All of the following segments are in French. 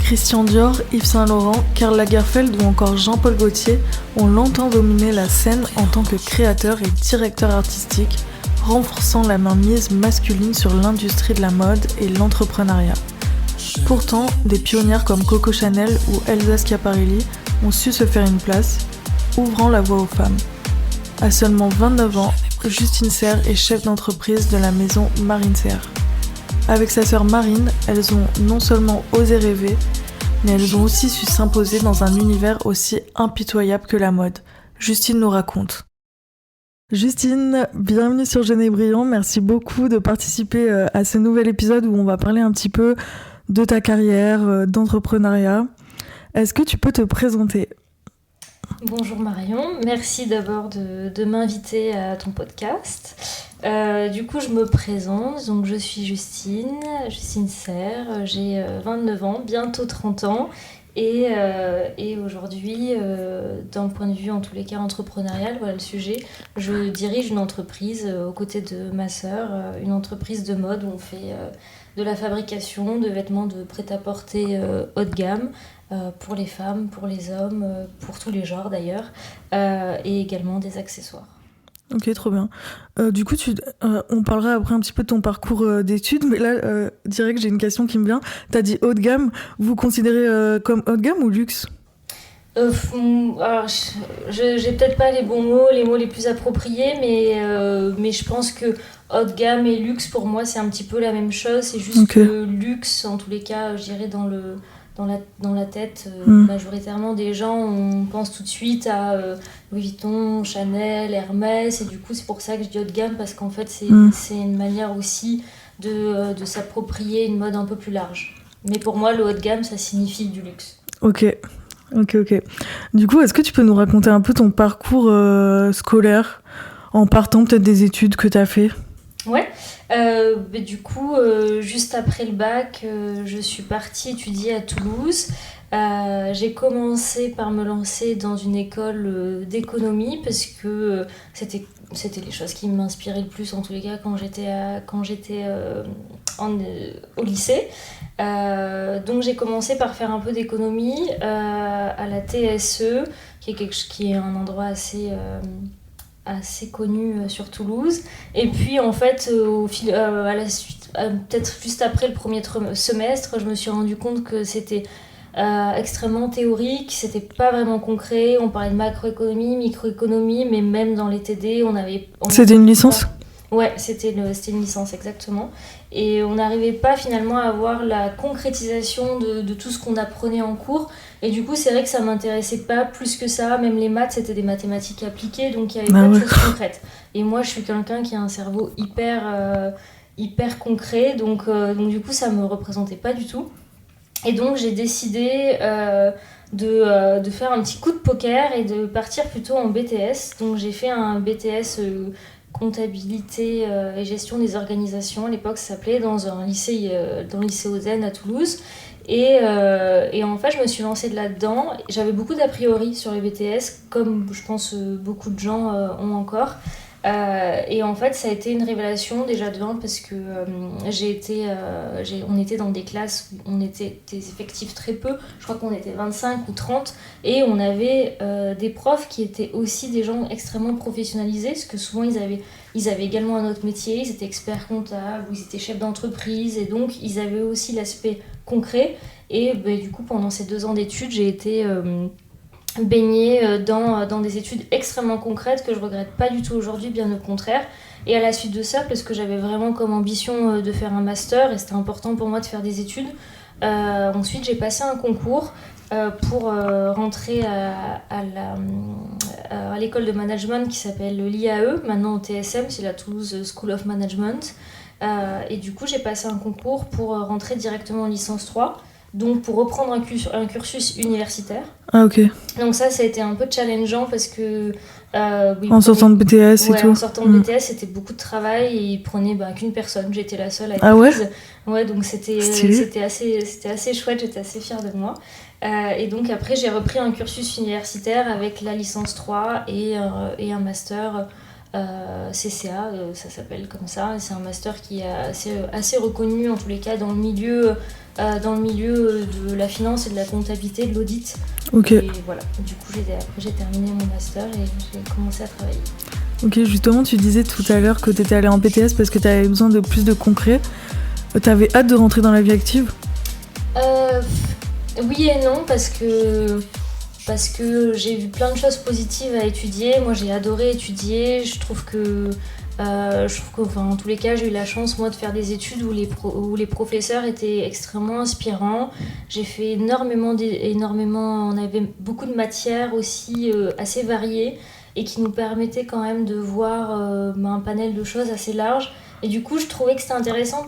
Christian Dior, Yves Saint Laurent, Karl Lagerfeld ou encore Jean-Paul Gaultier ont longtemps dominé la scène en tant que créateurs et directeurs artistiques, renforçant la mainmise masculine sur l'industrie de la mode et l'entrepreneuriat. Pourtant, des pionnières comme Coco Chanel ou Elsa Schiaparelli ont su se faire une place, ouvrant la voie aux femmes. À seulement 29 ans, Justine Serre est chef d'entreprise de la maison Marine Serre. Avec sa sœur Marine, elles ont non seulement osé rêver, mais elles ont aussi su s'imposer dans un univers aussi impitoyable que la mode. Justine nous raconte. Justine, bienvenue sur Jeune et Brillant. Merci beaucoup de participer à ce nouvel épisode où on va parler un petit peu de ta carrière, d'entrepreneuriat. Est-ce que tu peux te présenter ? Bonjour Marion, merci d'abord de m'inviter à ton podcast. Du coup, je me présente, donc je suis Justine Serre, j'ai 29 ans, bientôt 30 ans. Et aujourd'hui, d'un point de vue en tous les cas entrepreneurial, voilà le sujet, je dirige une entreprise aux côtés de ma sœur, une entreprise de mode où on fait de la fabrication de vêtements de prêt-à-porter haut de gamme pour les femmes, pour les hommes, pour tous les genres d'ailleurs, et également des accessoires. Ok, trop bien. Du coup, on parlera après un petit peu de ton parcours d'études, mais là, direct, j'ai une question qui me vient. T'as dit haut de gamme, vous considérez comme haut de gamme ou luxe ? Alors, j'ai peut-être pas les bons mots, les mots les plus appropriés, mais je pense que haut de gamme et luxe, pour moi, c'est un petit peu la même chose. C'est juste que luxe, en tous les cas, je dirais dans la tête majoritairement des gens, on pense tout de suite à Louis Vuitton, Chanel, Hermès, et du coup c'est pour ça que je dis haut de gamme, parce qu'en fait c'est une manière aussi de s'approprier une mode un peu plus large. Mais pour moi le haut de gamme ça signifie du luxe. Ok. Du coup, est-ce que tu peux nous raconter un peu ton parcours scolaire en partant peut-être des études que tu as fait ? Ouais, du coup, juste après le bac, je suis partie étudier à Toulouse. J'ai commencé par me lancer dans une école d'économie parce que c'était les choses qui m'inspiraient le plus en tous les cas quand j'étais au lycée. Donc j'ai commencé par faire un peu d'économie à la TSE, qui est un endroit assez connu sur Toulouse. Et puis en fait à la suite, peut-être juste après le premier semestre, je me suis rendu compte que c'était extrêmement théorique, c'était pas vraiment concret. On parlait de macroéconomie, microéconomie, mais même dans les TD C'était une licence ? Ouais, c'était une licence, exactement. Et on n'arrivait pas finalement à avoir la concrétisation de tout ce qu'on apprenait en cours. Et du coup, c'est vrai que ça m'intéressait pas plus que ça. Même les maths, c'était des mathématiques appliquées, donc il y avait pas de choses concrètes. Et moi, je suis quelqu'un qui a un cerveau hyper concret, donc du coup, ça me représentait pas du tout. Et donc, j'ai décidé de faire un petit coup de poker et de partir plutôt en BTS. Donc, j'ai fait un BTS comptabilité et gestion des organisations. À l'époque, ça s'appelait dans le lycée Ozen à Toulouse. Et en fait, je me suis lancée là-dedans. J'avais beaucoup d'a priori sur les BTS, comme je pense beaucoup de gens ont encore. Et en fait, ça a été une révélation déjà de 1 parce que on était dans des classes où on était des effectifs très peu. Je crois qu'on était 25 ou 30. Et on avait des profs qui étaient aussi des gens extrêmement professionnalisés, parce que souvent ils avaient également un autre métier, ils étaient experts comptables, ou ils étaient chefs d'entreprise, et donc ils avaient aussi l'aspect concret. Et du coup, pendant ces 2 ans d'études, j'ai été baignée dans des études extrêmement concrètes que je regrette pas du tout aujourd'hui, bien au contraire. Et à la suite de ça, parce que j'avais vraiment comme ambition de faire un master, et c'était important pour moi de faire des études, ensuite j'ai passé un concours pour rentrer à l'école de management qui s'appelle l'IAE, maintenant au TSM, c'est la Toulouse School of Management. Et du coup, j'ai passé un concours pour rentrer directement en licence 3, donc pour reprendre un cursus universitaire. Ah, ok. Donc ça a été un peu challengeant parce que... sortant de BTS et tout. En sortant de BTS, c'était beaucoup de travail et ils prenaient qu'une personne. J'étais la seule à être prise. Ouais, donc c'était assez chouette, j'étais assez fière de moi. Et donc après, j'ai repris un cursus universitaire avec la licence 3 et un master CCA, ça s'appelle comme ça. C'est un master qui est assez reconnu, en tous les cas, dans le milieu dans le milieu de la finance et de la comptabilité, de l'audit. Ok. Et voilà, du coup après j'ai terminé mon master et j'ai commencé à travailler. Ok, justement, tu disais tout à l'heure que tu étais allée en BTS parce que tu avais besoin de plus de concret. Tu avais hâte de rentrer dans la vie active ? Oui et non, parce que j'ai vu plein de choses positives à étudier. Moi, j'ai adoré étudier. Je trouve que en tous les cas, j'ai eu la chance, moi, de faire des études où les professeurs étaient extrêmement inspirants. J'ai fait énormément, on avait beaucoup de matières aussi assez variées et qui nous permettaient quand même de voir un panel de choses assez large. Et du coup, je trouvais que c'était intéressant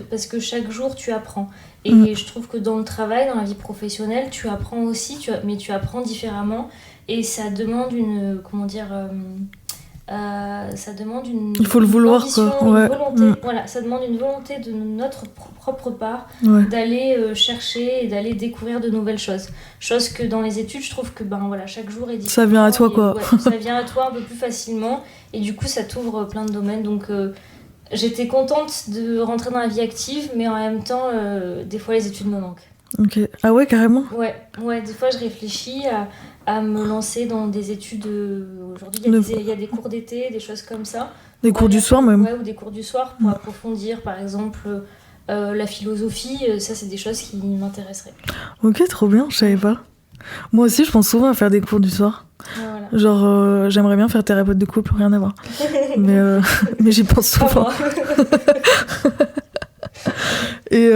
parce que chaque jour, tu apprends. Et je trouve que dans le travail, dans la vie professionnelle, tu apprends aussi, mais tu apprends différemment. Et ça demande ça demande il faut le vouloir, ambition, quoi. Ouais. Une volonté. Voilà, ça demande une volonté de notre propre part d'aller chercher et d'aller découvrir de nouvelles choses. Chose que dans les études, je trouve que chaque jour est différent. Ça vient à toi, quoi. Ouais, ça vient à toi un peu plus facilement. Et du coup, ça t'ouvre plein de domaines. Donc, j'étais contente de rentrer dans la vie active, mais en même temps, des fois, les études me manquent. Ok. Ah ouais, carrément ? Ouais, des fois, je réfléchis à me lancer dans des études. Aujourd'hui, il y a des cours d'été, des choses comme ça. Des cours du soir, même ? Ouais, ou des cours du soir pour approfondir, par exemple, la philosophie. Ça, c'est des choses qui m'intéresseraient. Ok, trop bien, je savais pas. Moi aussi, je pense souvent à faire des cours du soir. Voilà. Genre, j'aimerais bien faire thérapeute de couple, rien à voir. mais j'y pense souvent. Et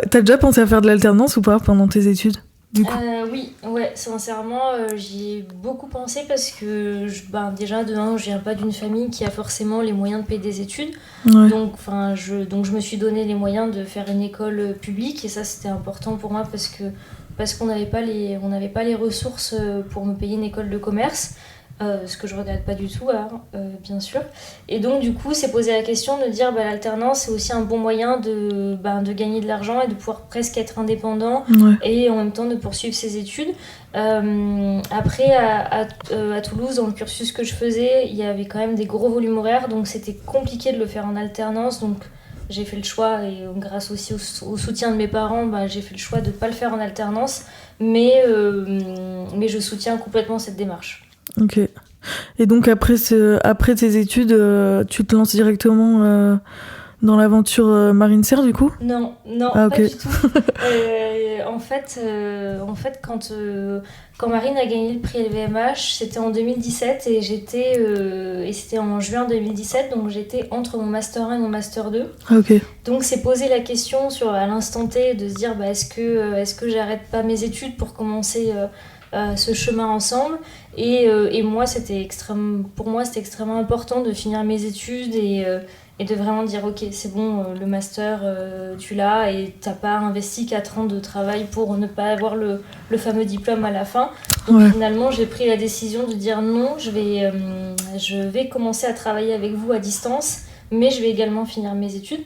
t'as déjà pensé à faire de l'alternance ou pas pendant tes études, du coup ? Oui, ouais, sincèrement, j'y ai beaucoup pensé parce que déjà, de un, je viens pas d'une famille qui a forcément les moyens de payer des études. Ouais. Donc je me suis donné les moyens de faire une école publique et ça, c'était important pour moi parce qu'on n'avait pas les ressources pour me payer une école de commerce. Ce que je regrette pas du tout, bien sûr. Et donc, du coup, c'est posé la question de dire l'alternance, c'est aussi un bon moyen de gagner de l'argent et de pouvoir presque être indépendant et en même temps de poursuivre ses études. Après, à Toulouse, dans le cursus que je faisais, il y avait quand même des gros volumes horaires, donc c'était compliqué de le faire en alternance. Donc, j'ai fait le choix, et grâce aussi au soutien de mes parents, j'ai fait le choix de ne pas le faire en alternance, mais je soutiens complètement cette démarche. Ok. Et donc après tes études, tu te lances directement dans l'aventure Marine Serre, du coup ? Non, pas du tout. En fait, quand Marine a gagné le prix LVMH, c'était en 2017 et c'était en juin 2017, donc j'étais entre mon Master 1 et mon Master 2. Ok. Donc c'est posé la question à l'instant T de se dire est-ce que j'arrête pas mes études pour commencer ce chemin ensemble et moi pour moi c'était extrêmement important de finir mes études et de vraiment dire ok c'est bon, le master tu l'as et t'as pas investi 4 ans de travail pour ne pas avoir le fameux diplôme à la fin. Donc finalement j'ai pris la décision de dire non, je vais commencer à travailler avec vous à distance, mais je vais également finir mes études.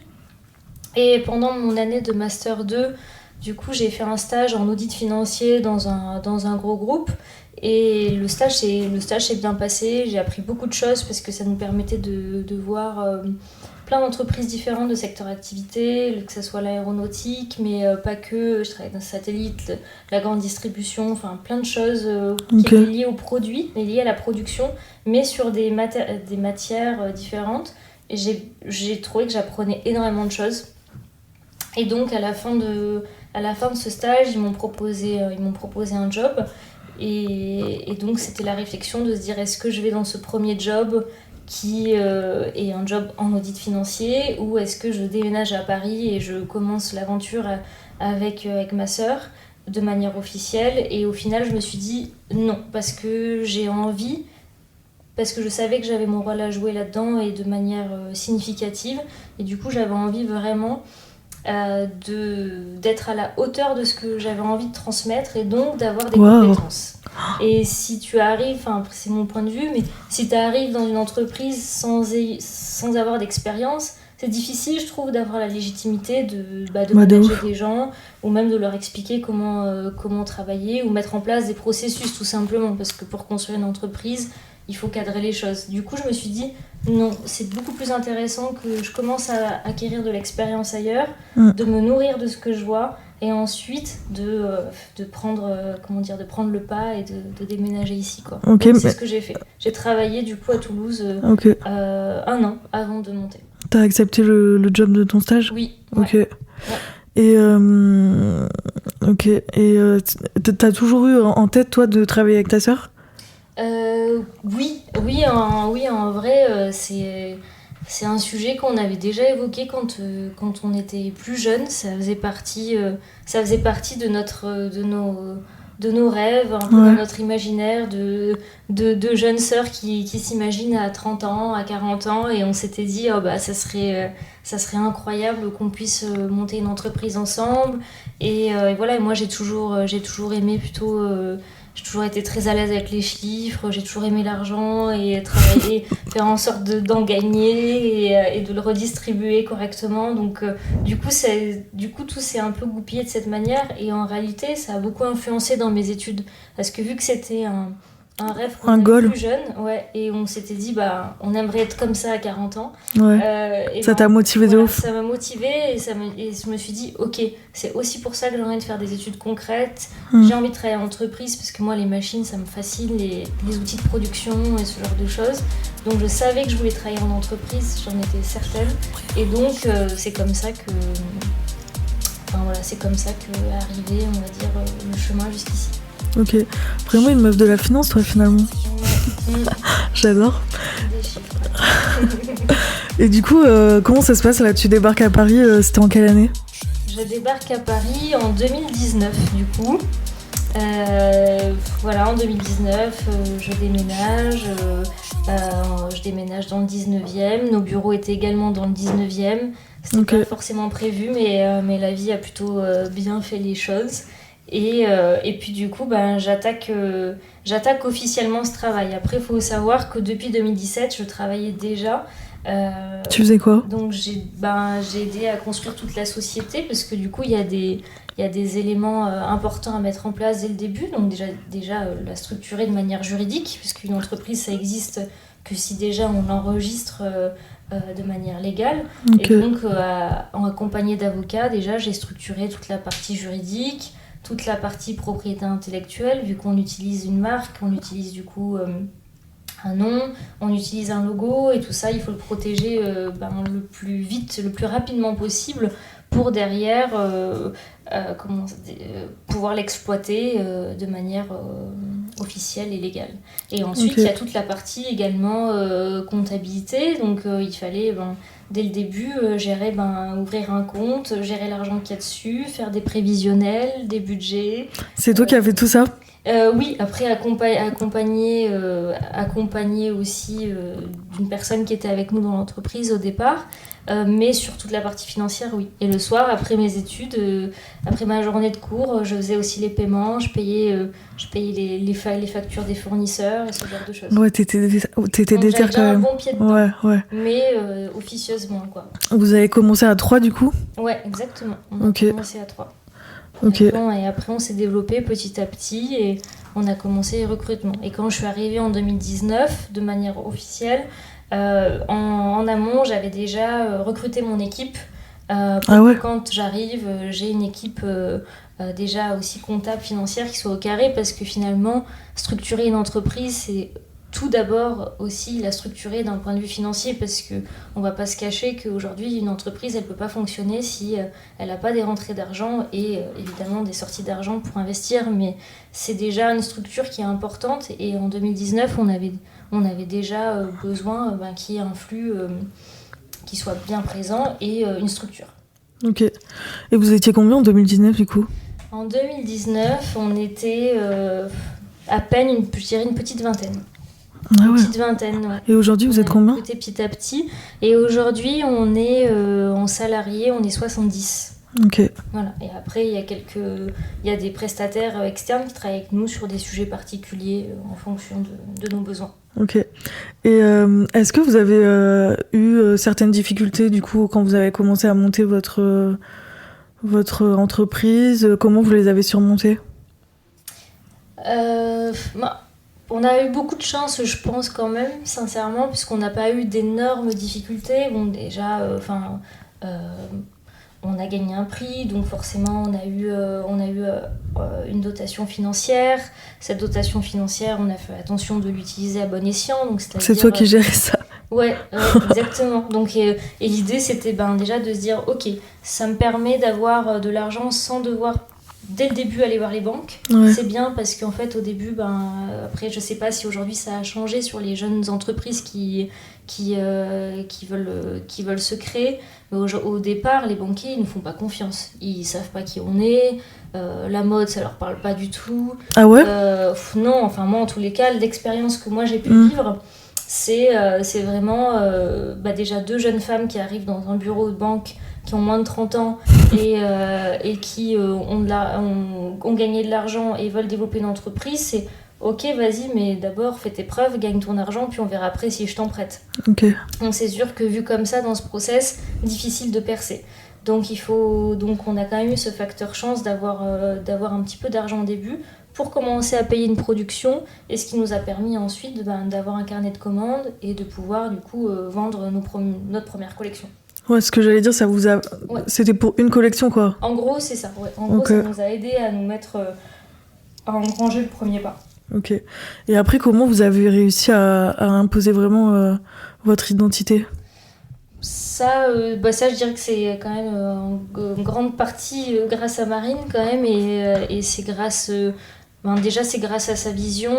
Et pendant mon année de master 2, du coup, j'ai fait un stage en audit financier dans un gros groupe et le stage s'est bien passé. J'ai appris beaucoup de choses parce que ça nous permettait de voir plein d'entreprises différentes de secteurs d'activité, que ce soit l'aéronautique, mais pas que. Je travaillais dans le satellite, la grande distribution, enfin plein de choses qui étaient liées aux produits, mais liées à la production, mais sur des matières différentes. Et j'ai trouvé que j'apprenais énormément de choses. Et donc à la fin de ce stage, ils m'ont proposé un job et donc c'était la réflexion de se dire est-ce que je vais dans ce premier job qui est un job en audit financier ou est-ce que je déménage à Paris et je commence l'aventure avec ma sœur de manière officielle. Et au final je me suis dit non parce que j'ai envie, parce que je savais que j'avais mon rôle à jouer là-dedans et de manière significative et du coup j'avais envie vraiment d'être à la hauteur de ce que j'avais envie de transmettre et donc d'avoir des compétences. Et si tu arrives, enfin c'est mon point de vue, mais si tu arrives dans une entreprise sans avoir d'expérience, c'est difficile je trouve d'avoir la légitimité de manager des gens ou même de leur expliquer comment travailler ou mettre en place des processus tout simplement parce que pour construire une entreprise il faut cadrer les choses. Du coup, je me suis dit, non, c'est beaucoup plus intéressant que je commence à acquérir de l'expérience ailleurs, de me nourrir de ce que je vois, et ensuite de prendre de prendre le pas et de déménager ici, quoi. Ok, donc c'est ce que j'ai fait. J'ai travaillé du coup à Toulouse ok. 1 an avant de monter. T'as accepté le job de ton stage? Oui. Ok. Ouais. Et ok. Et t'as toujours eu en tête, toi, de travailler avec ta sœur? Oui, en vrai, c'est un sujet qu'on avait déjà évoqué quand on était plus jeune. Ça faisait partie de nos rêves, un peu Ouais. de notre imaginaire de jeunes sœurs qui s'imaginent à 30 ans, à 40 ans, et on s'était dit, oh, bah, ça serait incroyable qu'on puisse monter une entreprise ensemble. Et voilà, et moi j'ai toujours aimé plutôt. J'ai toujours été très à l'aise avec les chiffres, j'ai toujours aimé l'argent et travailler, faire en sorte d'en gagner et de le redistribuer correctement. Donc du coup tout s'est un peu goupillé de cette manière, et en réalité ça a beaucoup influencé dans mes études. Parce que vu que c'était un rêve qu'on avait goal. plus jeune, ouais, et on s'était dit bah on aimerait être comme ça à 40 ans. Ouais. Et Ça t'a motivé de ouf. Ça m'a motivée et je me suis dit ok, c'est aussi pour ça que j'ai envie de faire des études concrètes. J'ai envie de travailler en entreprise parce que moi les machines ça me fascine, les outils de production et ce genre de choses. Donc je savais que je voulais travailler en entreprise, j'en étais certaine. Et donc c'est comme ça que est arrivé, on va dire, le chemin jusqu'ici. Ok. Vraiment une meuf de la finance, toi, finalement. J'adore. Des chiffres. Et du coup, comment ça se passe là? Tu débarques à Paris, c'était en quelle année? Je débarque à Paris en 2019, du coup. Voilà, en 2019, je déménage. Je déménage dans le 19e. Nos bureaux étaient également dans le 19e. C'était pas forcément prévu, mais la vie a plutôt bien fait les choses. Et puis du coup, j'attaque officiellement ce travail. Après, il faut savoir que depuis 2017, je travaillais déjà. Tu faisais quoi? Donc j'ai aidé à construire toute la société, parce que du coup, il y a des éléments importants à mettre en place dès le début. Donc déjà la structurer de manière juridique, puisqu'une entreprise, ça existe que si déjà on l'enregistre de manière légale. Et donc, en accompagné d'avocats, déjà, j'ai structuré toute la partie juridique, toute la partie propriété intellectuelle, vu qu'on utilise une marque, on utilise du coup un nom, on utilise un logo, et tout ça, il faut le protéger le plus vite, le plus rapidement possible, pour derrière pouvoir l'exploiter de manière officielle et légale. Et ensuite, il y a toute la partie également comptabilité, donc il fallait dès le début gérer, ouvrir un compte, gérer l'argent qu'il y a dessus, faire des prévisionnels, des budgets. C'est toi qui as fait tout ça? Oui, après accompagner aussi d'une personne qui était avec nous dans l'entreprise au départ, mais sur toute la partie financière, oui. Et le soir, après mes études, après ma journée de cours, je faisais aussi les paiements, je payais les factures des fournisseurs et ce genre de choses. Ouais, t'étais déter quand même. Un bon pied dedans, ouais. Mais officieusement, quoi. Vous avez commencé à 3 du coup? Ouais, exactement. On a commencé à 3. Okay. Et après, on s'est développé petit à petit et on a commencé les recrutements. Et quand je suis arrivée en 2019, de manière officielle, en amont, j'avais déjà recruté mon équipe. Quand j'arrive, j'ai une équipe déjà aussi comptable, financière, qui soit au carré, parce que finalement, structurer une entreprise, c'est tout d'abord aussi la structurer d'un point de vue financier, parce qu'on ne va pas se cacher qu'aujourd'hui, une entreprise, elle ne peut pas fonctionner si elle n'a pas des rentrées d'argent et évidemment des sorties d'argent pour investir, mais c'est déjà une structure qui est importante, et en 2019, on avait déjà besoin qu'il y ait un flux qui soit bien présent et une structure. Ok. Et vous étiez combien en 2019 du coup? En 2019, on était à peine, je dirais une petite vingtaine. Petite vingtaine, ouais. Et aujourd'hui, vous êtes combien? Petit à petit. Et aujourd'hui, on est en salarié, on est 70. Ok. Voilà. Et après, il y a des prestataires externes qui travaillent avec nous sur des sujets particuliers en fonction de nos besoins. Ok. Et est-ce que vous avez eu certaines difficultés du coup quand vous avez commencé à monter votre entreprise? Comment vous les avez surmontées? On a eu beaucoup de chance, je pense, quand même, sincèrement, puisqu'on n'a pas eu d'énormes difficultés. Bon, déjà, on a gagné un prix, donc forcément on a eu une dotation financière. Cette dotation financière, on a fait attention de l'utiliser à bon escient. Donc c'est toi qui gérais ça. Ouais, exactement. Donc, et l'idée, c'était déjà de se dire, ok, ça me permet d'avoir de l'argent sans devoir, dès le début, aller voir les banques. Ouais. C'est bien parce qu'en fait, au début, après, je sais pas si aujourd'hui ça a changé sur les jeunes entreprises qui veulent se créer. Mais au départ, les banquiers, ils ne font pas confiance. Ils savent pas qui on est. La mode, ça leur parle pas du tout. Ah ouais Non, enfin, moi, en tous les cas, l'expérience que moi j'ai pu vivre, c'est vraiment déjà 2 jeunes femmes qui arrivent dans un bureau de banque qui ont moins de 30 ans et qui ont gagné de l'argent et veulent développer une entreprise. C'est ok, vas-y, mais d'abord fais tes preuves, gagne ton argent, puis on verra après si je t'en prête. Okay. Donc c'est sûr que vu comme ça dans ce process, difficile de percer. Donc on a quand même eu ce facteur chance d'avoir un petit peu d'argent au début pour commencer à payer une production, et ce qui nous a permis ensuite d'avoir un carnet de commandes et de pouvoir du coup vendre notre première collection. Ouais, ce que j'allais dire, ça vous a... Ouais. C'était pour une collection, quoi. En gros, c'est ça. Ouais. En gros, ça nous a aidé à nous mettre... à engranger le premier pas. Ok. Et après, comment vous avez réussi à imposer vraiment votre identité ? Ça, je dirais que c'est quand même en grande partie grâce à Marine, quand même. Et c'est grâce... déjà, c'est grâce à sa vision,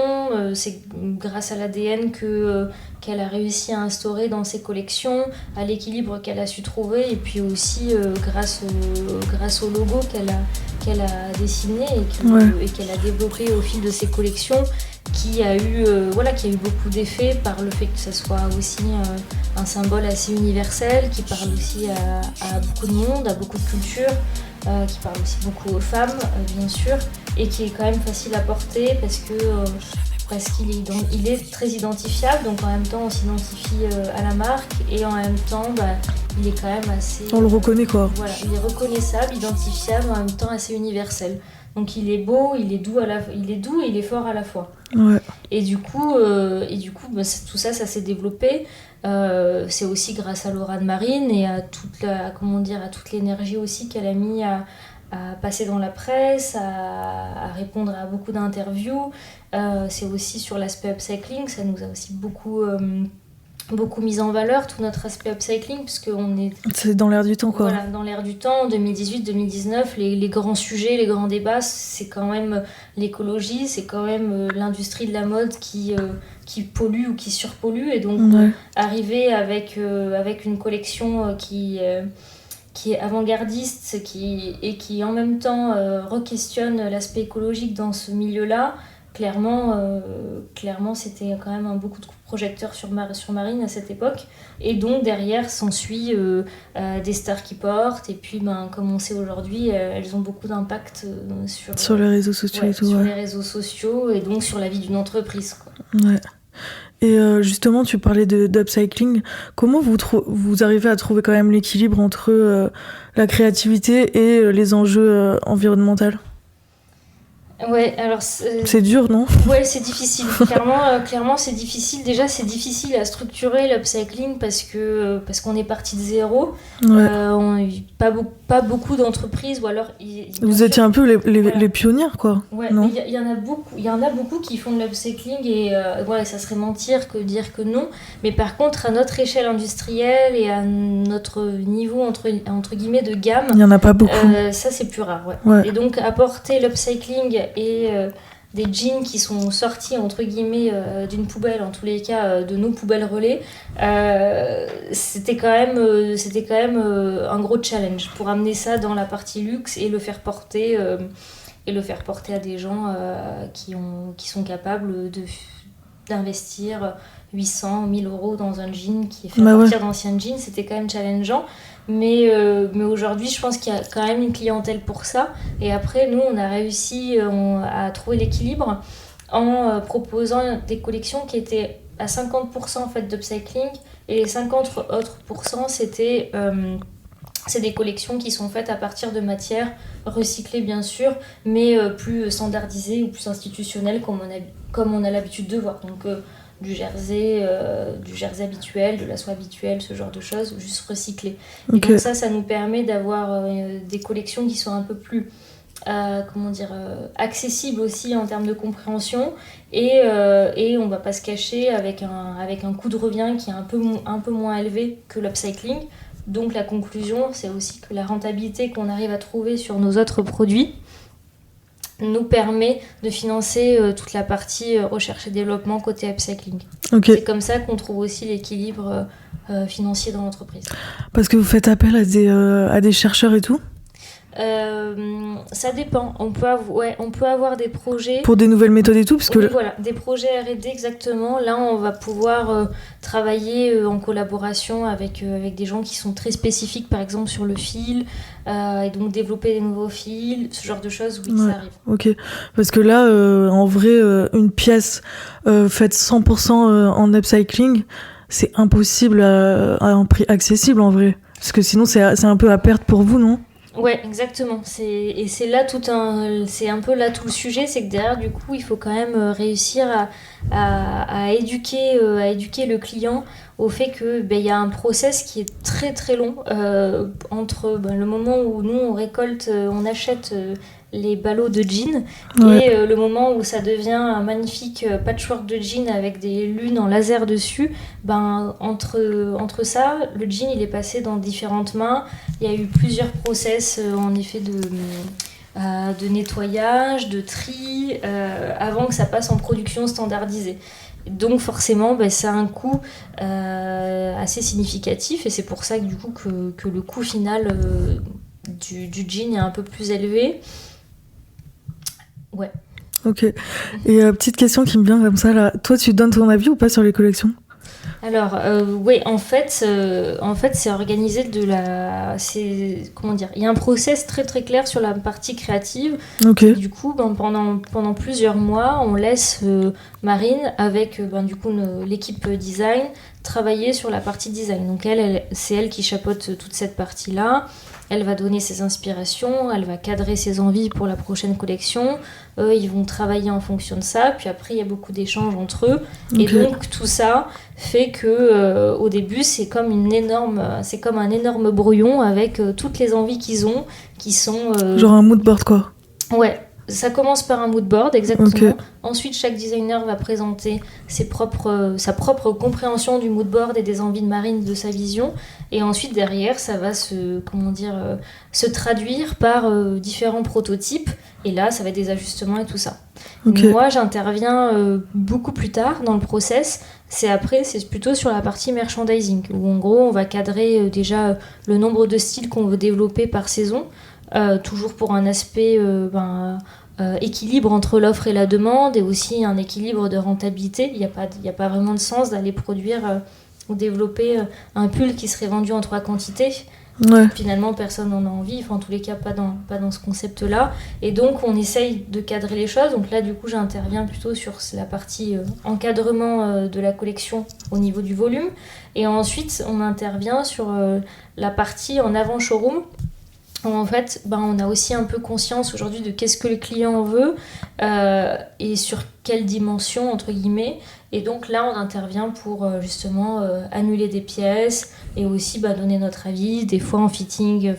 c'est grâce à l'ADN qu'elle a réussi à instaurer dans ses collections, à l'équilibre qu'elle a su trouver, et puis aussi grâce au logo qu'elle a dessiné et qu'elle a développé au fil de ses collections, qui a eu beaucoup d'effets par le fait que ça soit aussi un symbole assez universel, qui parle aussi à beaucoup de monde, à beaucoup de cultures, qui parle aussi beaucoup aux femmes, bien sûr, et qui est quand même facile à porter parce qu'il est très identifiable, donc en même temps on s'identifie à la marque, et en même temps il est quand même assez... On le reconnaît, quoi. Voilà, il est reconnaissable, identifiable, en même temps assez universel. Donc il est beau, il est doux et il est fort à la fois. Ouais. Et du coup tout ça s'est développé. C'est aussi grâce à Laura de Marine et à toute l'énergie aussi qu'elle a mis à passer dans la presse, à répondre à beaucoup d'interviews. C'est aussi sur l'aspect upcycling, ça nous a aussi beaucoup mis en valeur, tout notre aspect upcycling, puisque c'est dans l'air du temps, quoi. Voilà, dans l'air du temps, 2018-2019, les grands sujets, les grands débats, c'est quand même l'écologie, c'est quand même l'industrie de la mode qui pollue ou qui surpollue, et donc arriver avec une collection qui est avant-gardiste et qui en même temps re-questionne l'aspect écologique dans ce milieu-là. Clairement, c'était quand même beaucoup de projecteurs sur Marine à cette époque. Et donc, derrière, s'ensuit des stars qui portent. Et puis, comme on sait aujourd'hui, elles ont beaucoup d'impact sur les réseaux sociaux et tout. Sur les réseaux sociaux et donc sur la vie d'une entreprise, quoi. Ouais. Et justement, tu parlais d'upcycling. Comment vous arrivez à trouver quand même l'équilibre entre la créativité et les enjeux environnementaux ? Ouais, alors c'est dur, non ? Ouais, c'est difficile. Clairement, c'est difficile. Déjà, c'est difficile à structurer l'upcycling parce qu'on est parti de zéro. Ouais. Pas beaucoup d'entreprises, ou alors vous étiez un peu les pionnières, quoi. Ouais, il y en a beaucoup qui font de l'upcycling et ça serait mentir que dire que non. Mais par contre, à notre échelle industrielle et à notre niveau entre guillemets de gamme, il y en a pas beaucoup. Ça c'est plus rare. Ouais. Et donc apporter l'upcycling et des jeans qui sont sortis entre guillemets d'une poubelle, en tous les cas de nos poubelles relais, c'était quand même un gros challenge pour amener ça dans la partie luxe et le faire porter à des gens qui sont capables d'investir 800 1000 euros dans un jean qui est fait à partir d'anciens jeans. C'était quand même challengeant. Mais aujourd'hui, je pense qu'il y a quand même une clientèle pour ça. Et après, nous, on a réussi à trouver l'équilibre en proposant des collections qui étaient à 50% en fait, d'upcycling. Et les 50 autres %, c'est des collections qui sont faites à partir de matières recyclées, bien sûr, mais plus standardisées ou plus institutionnelles, comme on a l'habitude de voir. Donc, du jersey habituel, de la soie habituelle, ce genre de choses, juste recyclé. Et Okay. donc ça nous permet d'avoir des collections qui sont un peu plus accessible aussi en termes de compréhension et on va pas se cacher avec un coût de revient qui est un peu moins élevé que l'upcycling. Donc la conclusion, c'est aussi que la rentabilité qu'on arrive à trouver sur nos autres produits nous permet de financer toute la partie recherche et développement côté upcycling. Okay. C'est comme ça qu'on trouve aussi l'équilibre financier dans l'entreprise. Parce que vous faites appel à des chercheurs et tout Ça dépend. On peut avoir des projets. pour des nouvelles méthodes et tout, parce que Oui, voilà, des projets R&D exactement. Là, on va pouvoir travailler en collaboration avec des gens qui sont très spécifiques, par exemple sur le fil, et donc développer des nouveaux fils, ce genre de choses, oui, Ouais. ça arrive. Ok, parce que là, en vrai, une pièce faite 100% en upcycling, c'est impossible à un prix accessible en vrai. Parce que sinon, c'est un peu à perte pour vous, non ? Ouais, exactement. C'est un peu là tout le sujet, c'est que derrière, du coup, il faut quand même réussir à éduquer le client au fait que y a un process qui est très très long entre le moment où nous on récolte, on achète les ballots de jeans Ouais. et le moment où ça devient un magnifique patchwork de jeans avec des lunes en laser dessus. Entre ça, le jean il est passé dans différentes mains. Il y a eu plusieurs process en effet de nettoyage, de tri, avant que ça passe en production standardisée. Donc forcément, ça a un coût assez significatif et c'est pour ça que du coup que le coût final du jean est un peu plus élevé. Ouais. Ok. Et petite question qui me vient comme ça là, toi tu donnes ton avis ou pas sur les collections ? Alors, oui, en fait, c'est organisé comment dire, il y a un process très très clair sur la partie créative. Ok. Du coup, pendant plusieurs mois, on laisse Marine avec du coup l'équipe design travailler sur la partie design. Donc c'est elle qui chapeaute toute cette partie-là. Elle va donner ses inspirations, elle va cadrer ses envies pour la prochaine collection. Eux, ils vont travailler en fonction de ça. Puis après, il y a beaucoup d'échanges entre eux. Ok. Et donc, tout ça fait que au début, c'est comme un énorme brouillon avec toutes les envies qu'ils ont, qui sont... Genre un mood board quoi. Ouais, ça commence par un mood board, exactement. Ok. Ensuite, chaque designer va présenter sa propre compréhension du mood board et des envies de Marine, de sa vision. Et ensuite, derrière, ça va se traduire par différents prototypes. Et là, ça va être des ajustements et tout ça. Ok. Moi, j'interviens beaucoup plus tard dans le process. C'est plutôt sur la partie merchandising, où en gros, on va cadrer déjà le nombre de styles qu'on veut développer par saison. Toujours pour un aspect équilibre entre l'offre et la demande et aussi un équilibre de rentabilité. Il n'y a pas vraiment de sens d'aller produire ou développer un pull qui serait vendu en 3 quantités. Ouais. Finalement, personne n'en a envie, enfin, en tous les cas, pas dans ce concept-là. Et donc, on essaye de cadrer les choses. Donc là, du coup, j'interviens plutôt sur la partie encadrement de la collection au niveau du volume. Et ensuite, on intervient sur la partie en avant showroom. En fait, on a aussi un peu conscience aujourd'hui de qu'est-ce que le client veut et sur quelle dimension, entre guillemets. Et donc là, on intervient pour justement annuler des pièces et aussi donner notre avis. Des fois en fitting,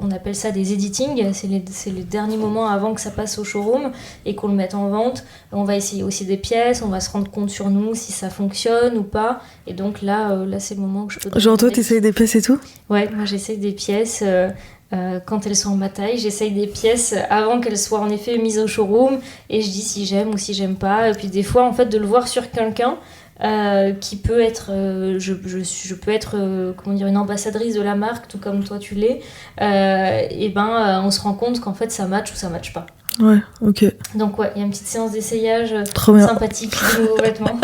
on appelle ça des editing. C'est les derniers moments avant que ça passe au showroom et qu'on le mette en vente. On va essayer aussi des pièces, on va se rendre compte sur nous si ça fonctionne ou pas. Et donc là c'est le moment que je peux... Genre toi, t'essayes des pièces et tout ? Ouais, moi j'essaye des pièces... quand elles sont en ma taille, j'essaye des pièces avant qu'elles soient en effet mises au showroom et je dis si j'aime ou si j'aime pas. Et puis des fois, en fait, de le voir sur quelqu'un qui peut être, je peux être, une ambassadrice de la marque, tout comme toi tu l'es. On se rend compte qu'en fait, ça match ou ça match pas. Ouais, ok. Donc ouais, il y a une petite séance d'essayage Trop bien. sympathique de nouveaux vêtements.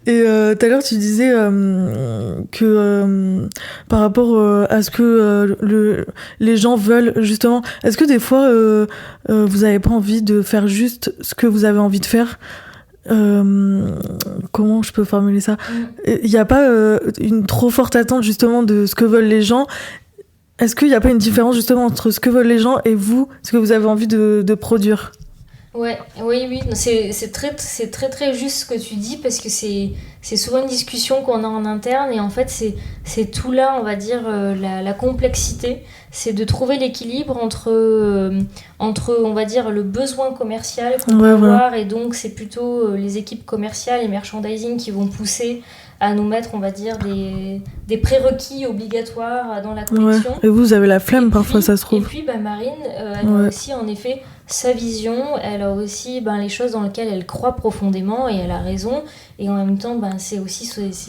Et tout à l'heure, tu disais que par rapport à ce que les gens veulent, justement, est-ce que des fois, vous avez pas envie de faire juste ce que vous avez envie de faire ? Comment je peux formuler ça ? Il n'y a pas une trop forte attente, justement, de ce que veulent les gens ? Est-ce qu'il n'y a pas une différence, justement, entre ce que veulent les gens et vous, ce que vous avez envie de produire ? Ouais, oui, oui, non, c'est très juste ce que tu dis parce que c'est souvent une discussion qu'on a en interne et en fait c'est tout là, on va dire, la complexité, c'est de trouver l'équilibre entre, on va dire, le besoin commercial qu'on peut avoir et donc c'est plutôt les équipes commerciales et merchandising qui vont pousser à nous mettre, on va dire, des prérequis obligatoires dans la collection. Et vous avez la flemme parfois, ça se trouve. Et puis Marine, elle a aussi en effet sa vision, elle a aussi les choses dans lesquelles elle croit profondément et elle a raison. Et en même temps, c'est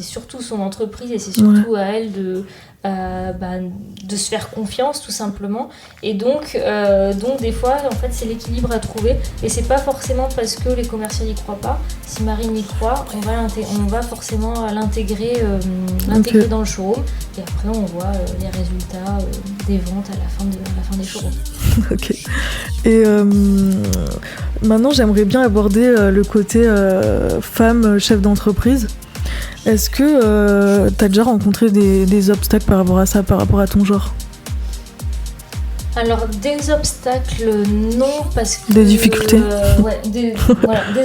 surtout son entreprise et c'est surtout à elle de se faire confiance tout simplement. Et donc des fois, en fait, c'est l'équilibre à trouver. Et c'est pas forcément parce que les commerciaux n'y croient pas. Si Marine y croit, on va forcément l'intégrer dans le showroom. Et après, on voit les résultats des ventes à la fin des showrooms. Ok. Et maintenant, j'aimerais bien aborder le côté femme chef d'entreprise. Est-ce que tu as déjà rencontré des obstacles par rapport à ça, par rapport à ton genre ? Alors, des obstacles, non, parce que... Des difficultés des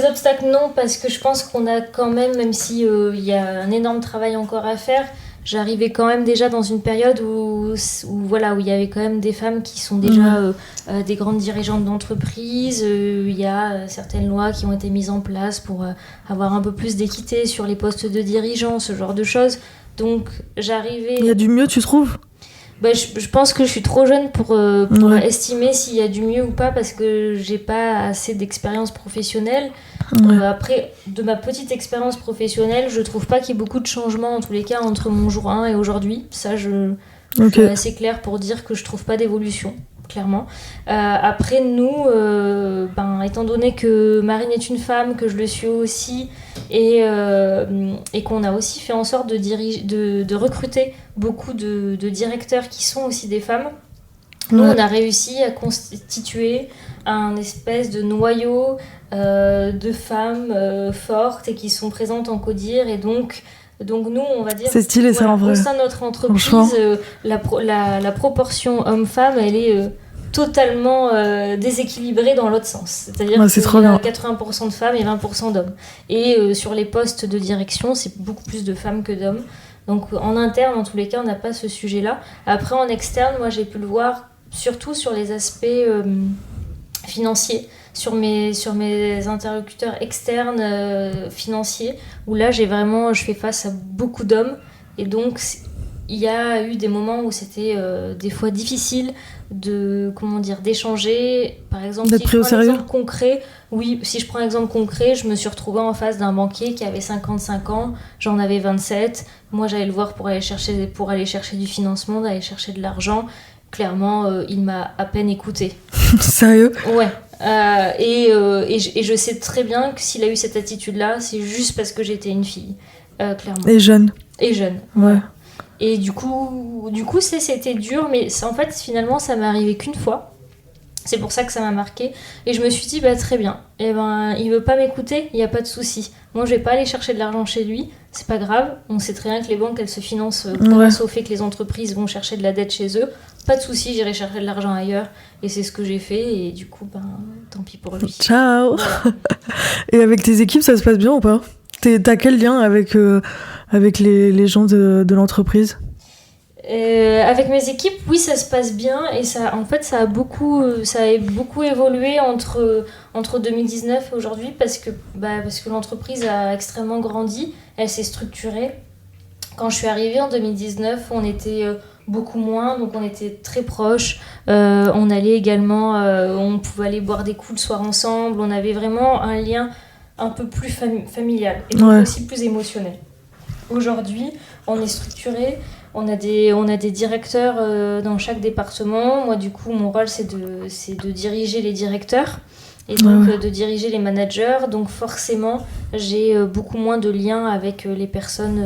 obstacles, non, parce que je pense qu'on a quand même si il y a un énorme travail encore à faire, j'arrivais quand même déjà dans une période où il y avait quand même des femmes qui sont déjà des grandes dirigeantes d'entreprise. Il y a certaines lois qui ont été mises en place pour avoir un peu plus d'équité sur les postes de dirigeants, ce genre de choses. Donc j'arrivais... Il y a du mieux, tu trouves ? Je pense que je suis trop jeune pour estimer s'il y a du mieux ou pas parce que j'ai pas assez d'expérience professionnelle. Après, de ma petite expérience professionnelle, je trouve pas qu'il y ait beaucoup de changements en tous les cas entre mon jour 1 et aujourd'hui. Ça, je suis assez claire pour dire que je trouve pas d'évolution, clairement. Après, nous, étant donné que Marine est une femme, que je le suis aussi, et qu'on a aussi fait en sorte de recruter beaucoup de directeurs qui sont aussi des femmes, nous, on a réussi à constituer un espèce de noyau de femmes fortes et qui sont présentes en CODIR. Et donc nous, on va dire... C'est stylé, ça, en vrai. Au sein de notre entreprise, la proportion homme-femme, elle est... totalement déséquilibrée dans l'autre sens. C'est-à-dire qu'il y a 80% de femmes et 20% d'hommes. Et sur les postes de direction, c'est beaucoup plus de femmes que d'hommes. Donc en interne, en tous les cas, on n'a pas ce sujet-là. Après, en externe, moi, j'ai pu le voir surtout sur les aspects financiers, sur mes interlocuteurs externes financiers, où là, je fais face à beaucoup d'hommes. Et donc, il y a eu des moments où c'était des fois difficile d'échanger. Par exemple, d'être pris au sérieux. Si je prends un exemple concret, je me suis retrouvée en face d'un banquier qui avait 55 ans, j'en avais 27. Moi, j'allais le voir pour aller chercher du financement, d'aller chercher de l'argent. Clairement, il m'a à peine écoutée. Sérieux ? Ouais. Et je sais très bien que s'il a eu cette attitude-là, c'est juste parce que j'étais une fille, clairement. Et jeune. Ouais. Et du coup c'était dur, mais en fait, finalement, ça m'est arrivé qu'une fois. C'est pour ça que ça m'a marqué. Et je me suis dit, très bien. Il veut pas m'écouter, il n'y a pas de souci. Moi, je vais pas aller chercher de l'argent chez lui. C'est pas grave. On sait très bien que les banques, elles se financent grâce au fait que les entreprises vont chercher de la dette chez eux. Pas de souci, j'irai chercher de l'argent ailleurs. Et c'est ce que j'ai fait. Et du coup, tant pis pour lui. Ciao. Voilà. Et avec tes équipes, ça se passe bien ou pas ? T'as quel lien avec les gens de l'entreprise ? Avec mes équipes, oui, ça se passe bien et ça a beaucoup évolué entre 2019 et aujourd'hui parce que l'entreprise a extrêmement grandi, elle s'est structurée. Quand je suis arrivée en 2019, on était beaucoup moins, donc on était très proches. On allait également, on pouvait aller boire des coups le soir ensemble. On avait vraiment un lien un peu plus familial et donc aussi plus émotionnel. Aujourd'hui, on est structuré. On a des directeurs dans chaque département. Moi, du coup, mon rôle, c'est de diriger les directeurs et donc de diriger les managers. Donc, forcément, j'ai beaucoup moins de liens avec les personnes,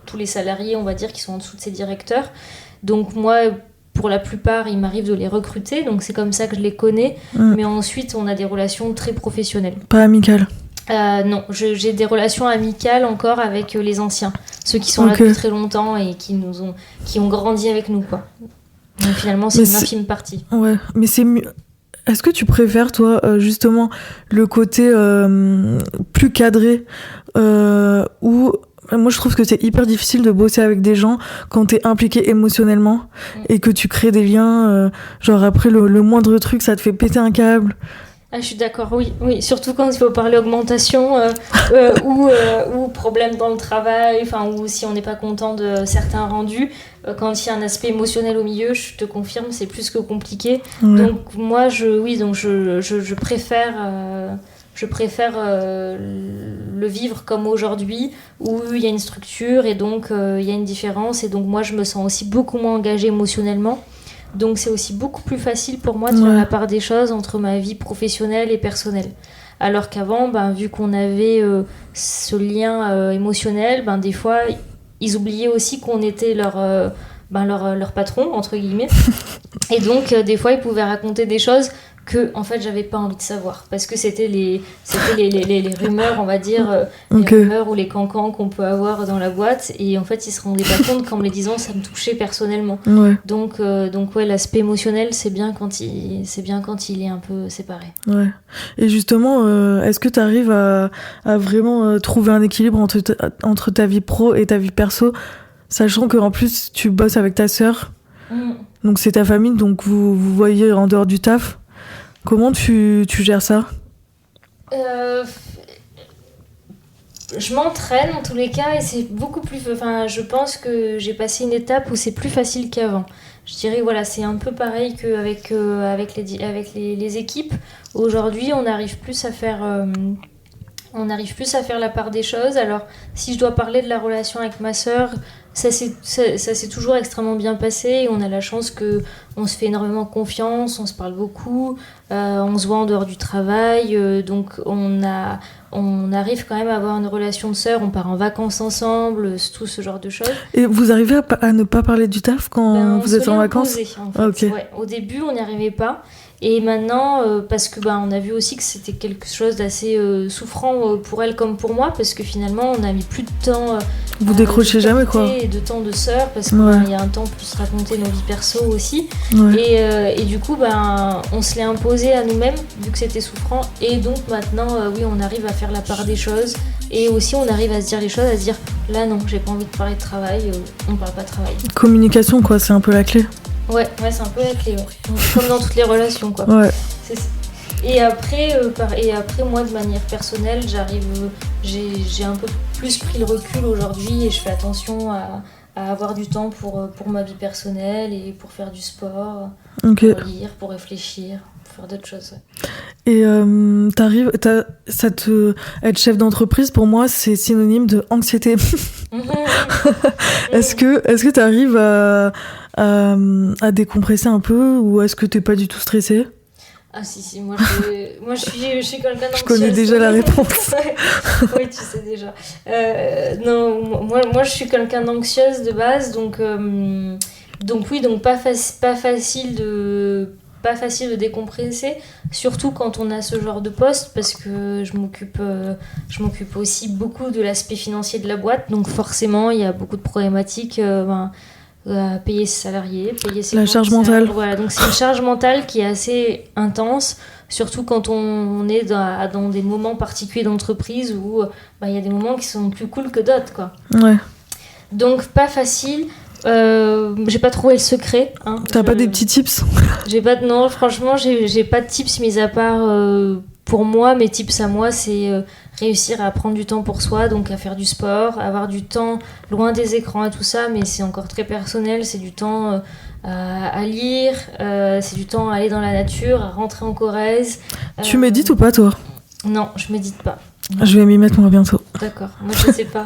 tous les salariés, on va dire, qui sont en dessous de ces directeurs. Donc, moi, pour la plupart, il m'arrive de les recruter. Donc, c'est comme ça que je les connais. Mais ensuite, on a des relations très professionnelles. Pas amicales ? Non, j'ai des relations amicales encore avec les anciens, ceux qui sont là depuis très longtemps et qui ont grandi avec nous, quoi. Donc finalement, c'est une infime partie. Ouais, mais c'est mieux. Est-ce que tu préfères, toi, justement, le côté plus cadré ou moi je trouve que c'est hyper difficile de bosser avec des gens quand t'es impliqué émotionnellement et que tu crées des liens, genre après le moindre truc ça te fait péter un câble. Ah, je suis d'accord, oui, surtout quand il faut parler augmentation ou problème dans le travail, ou si on n'est pas content de certains rendus, quand il y a un aspect émotionnel au milieu, je te confirme, c'est plus que compliqué. Ouais. Donc moi, je préfère le vivre comme aujourd'hui, où il y a une structure et donc il y a une différence, et donc moi je me sens aussi beaucoup moins engagée émotionnellement. Donc c'est aussi beaucoup plus facile pour moi de faire la part des choses entre ma vie professionnelle et personnelle. Alors qu'avant, vu qu'on avait ce lien émotionnel, des fois, ils oubliaient aussi qu'on était leur patron, entre guillemets. Et donc, des fois, ils pouvaient raconter des choses que, en fait, j'avais pas envie de savoir. Parce que c'était les rumeurs, on va dire, les rumeurs ou les cancans qu'on peut avoir dans la boîte. Et en fait, ils se rendaient pas compte qu'en me les disant, ça me touchait personnellement. Ouais. Donc l'aspect émotionnel, c'est bien quand il est un peu séparé. Ouais. Et justement, est-ce que tu arrives à vraiment trouver un équilibre entre ta vie pro et ta vie perso, sachant qu'en plus, tu bosses avec ta sœur, donc c'est ta famille, donc vous voyez en dehors du taf. Comment tu gères ça ? Je m'entraîne en tous les cas et c'est beaucoup plus... je pense que j'ai passé une étape où c'est plus facile qu'avant. Je dirais, c'est un peu pareil qu'avec les équipes. Aujourd'hui, on arrive plus à faire la part des choses. Alors, si je dois parler de la relation avec ma sœur, ça s'est toujours extrêmement bien passé. Et on a la chance qu'on se fait énormément confiance, on se parle beaucoup, on se voit en dehors du travail. Donc, on arrive quand même à avoir une relation de sœur. On part en vacances ensemble, tout ce genre de choses. Et vous arrivez à ne pas parler du taf quand vous êtes en vacances ? En fait. Okay. Ouais. Au début, on n'y arrivait pas. Et maintenant, parce que on a vu aussi que c'était quelque chose d'assez souffrant pour elle comme pour moi, parce que finalement, on a mis plus de temps. Vous décrochez jamais, quoi. Et de temps de sœur, parce qu'il y a un temps pour se raconter nos vies perso aussi. Ouais. Et du coup, on se l'est imposé à nous-mêmes, vu que c'était souffrant. Et donc maintenant, on arrive à faire la part des choses. Et aussi, on arrive à se dire les choses, à se dire là, non, j'ai pas envie de parler de travail, on parle pas de travail. Communication, quoi, c'est un peu la clé. Ouais, c'est un peu la clé, comme dans toutes les relations, quoi. Ouais. Et après, moi, de manière personnelle, j'ai un peu plus pris le recul aujourd'hui et je fais attention à avoir du temps pour ma vie personnelle et pour faire du sport, pour lire, pour réfléchir, pour faire d'autres choses. Et être chef d'entreprise, pour moi, c'est synonyme de anxiété. Est-ce que tu arrives à décompresser un peu ou est-ce que t'es pas du tout stressée ? Ah si, moi je suis quelqu'un d'anxieuse. Je connais déjà la réponse. Oui, tu sais déjà. Non, moi je suis quelqu'un d'anxieuse de base, donc pas facile de décompresser, surtout quand on a ce genre de poste, parce que je m'occupe aussi beaucoup de l'aspect financier de la boîte, donc forcément il y a beaucoup de problématiques. Payer ses salariés, payer ses la charge mentale. Voilà, donc c'est une charge mentale qui est assez intense, surtout quand on est dans des moments particuliers d'entreprise où y a des moments qui sont plus cool que d'autres, quoi. Ouais. Donc pas facile. J'ai pas trouvé le secret. T'as pas des petits tips ? Non, franchement, j'ai pas de tips mis à part pour moi. Mes tips à moi, c'est réussir à prendre du temps pour soi, donc à faire du sport, avoir du temps loin des écrans et tout ça, mais c'est encore très personnel. C'est du temps à lire, c'est du temps à aller dans la nature, à rentrer en Corrèze. Tu médites ou pas, toi ? Non, je médite pas. Non. Je vais m'y mettre moi bientôt. D'accord, moi je sais pas.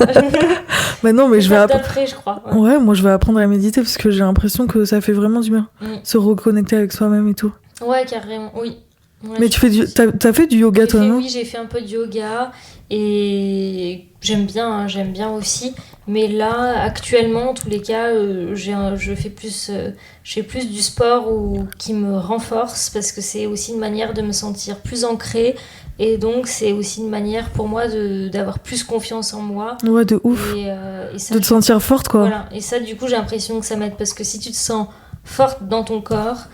Non, mais je vais après, je crois. Ouais, moi je vais apprendre à méditer parce que j'ai l'impression que ça fait vraiment du bien. Se reconnecter avec soi-même et tout. Ouais, carrément, oui. Ouais, mais t'as fait du yoga, toi, non ? Oui, j'ai fait un peu de yoga et j'aime bien aussi. Mais là, actuellement, en tous les cas, je fais plus du sport qui me renforce, parce que c'est aussi une manière de me sentir plus ancrée. Et donc, c'est aussi une manière pour moi d'avoir plus confiance en moi. Ouais, de ouf. Et ça, de te sentir forte, quoi. Voilà. Et ça, du coup, j'ai l'impression que ça m'aide, parce que si tu te sens forte dans ton corps,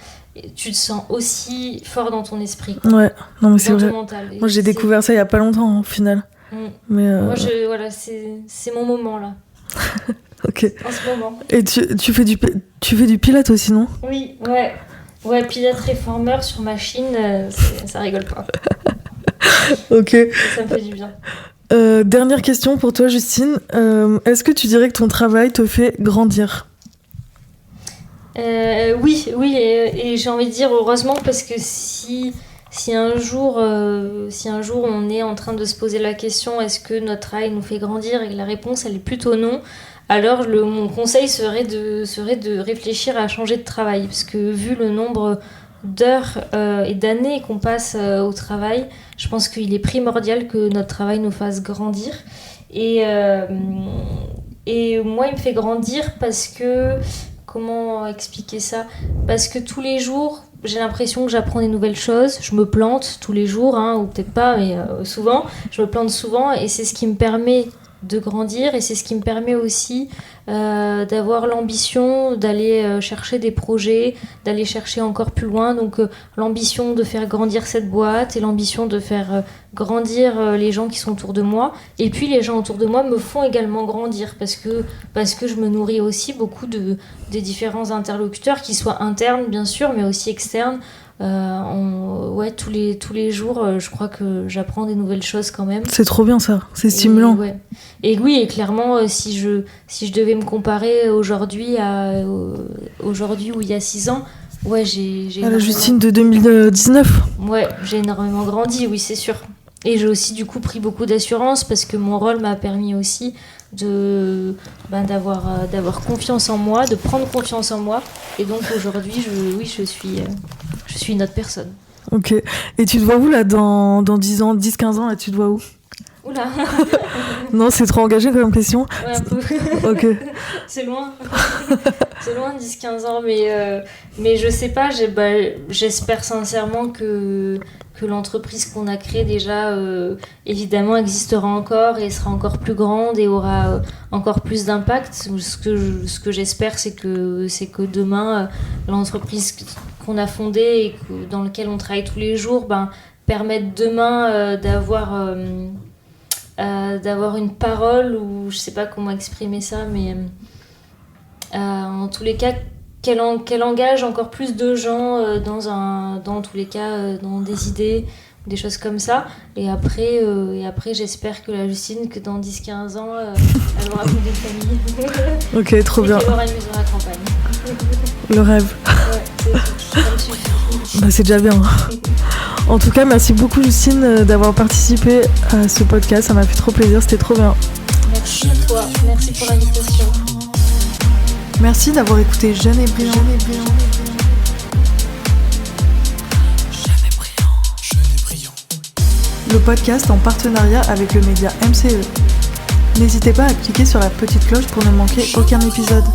tu te sens aussi fort dans ton esprit, quoi. Ouais, non mais c'est vrai. Mental. Moi j'ai découvert ça il y a pas longtemps au final. Mais moi voilà, c'est mon moment là. Ok. En ce moment. Et tu fais du pilates aussi, non? Oui, ouais, pilates réformeur sur machine, ça rigole pas. Ok. Ça me fait du bien. Dernière question pour toi, Justine. Est-ce que tu dirais que ton travail te fait grandir? Oui, et j'ai envie de dire heureusement, parce que si un jour on est en train de se poser la question est-ce que notre travail nous fait grandir et que la réponse elle est plutôt non, alors mon conseil serait de réfléchir à changer de travail, parce que vu le nombre d'heures et d'années qu'on passe au travail, je pense qu'il est primordial que notre travail nous fasse grandir. Et moi, il me fait grandir parce que... Comment expliquer ça? Parce que tous les jours, j'ai l'impression que j'apprends des nouvelles choses. Je me plante tous les jours, ou peut-être pas, mais souvent. Je me plante souvent et c'est ce qui me permet de grandir, et c'est ce qui me permet aussi d'avoir l'ambition d'aller chercher des projets, d'aller chercher encore plus loin. Donc l'ambition de faire grandir cette boîte et l'ambition de faire grandir les gens qui sont autour de moi. Et puis les gens autour de moi me font également grandir parce que je me nourris aussi beaucoup des différents interlocuteurs, qui soient internes bien sûr, mais aussi externes. Tous les jours, je crois que j'apprends des nouvelles choses quand même. C'est trop bien ça, c'est stimulant. Et oui, et clairement, si je devais me comparer aujourd'hui où il y a 6 ans, j'ai à la Justine de 2019. Ouais, j'ai énormément grandi, oui, c'est sûr. Et j'ai aussi du coup pris beaucoup d'assurance, parce que mon rôle m'a permis aussi d'avoir confiance en moi, de prendre confiance en moi. Et donc aujourd'hui, je suis une autre personne. Ok. Et tu te vois où là dans 10 ans, 10-15 ans, là tu te vois où? Oula. Non, c'est trop engagé comme question. Ouais, un peu. Ok. C'est loin. C'est loin, 10-15 ans, mais je sais pas, j'espère sincèrement que l'entreprise qu'on a créée déjà, évidemment, existera encore et sera encore plus grande et aura encore plus d'impact. Ce que j'espère, c'est que demain, l'entreprise qu'on a fondée et dans laquelle on travaille tous les jours, permette demain d'avoir une parole, ou je sais pas comment exprimer ça, mais en tous les cas qu'elle engage encore plus de gens dans tous les cas dans des idées, des choses comme ça. Et après j'espère que la Justine, que dans 10-15 ans elle aura fondé une famille. Ok, trop bien. Et qu'elle aura une maison à la campagne. Le rêve. Ouais, ça me suffit. C'est déjà bien. En tout cas, merci beaucoup Justine d'avoir participé à ce podcast, ça m'a fait trop plaisir, c'était trop bien. Merci à toi, merci pour l'invitation. Merci d'avoir écouté Jeune et Brillant. Le podcast en partenariat avec le média MCE. N'hésitez pas à cliquer sur la petite cloche pour ne manquer aucun épisode.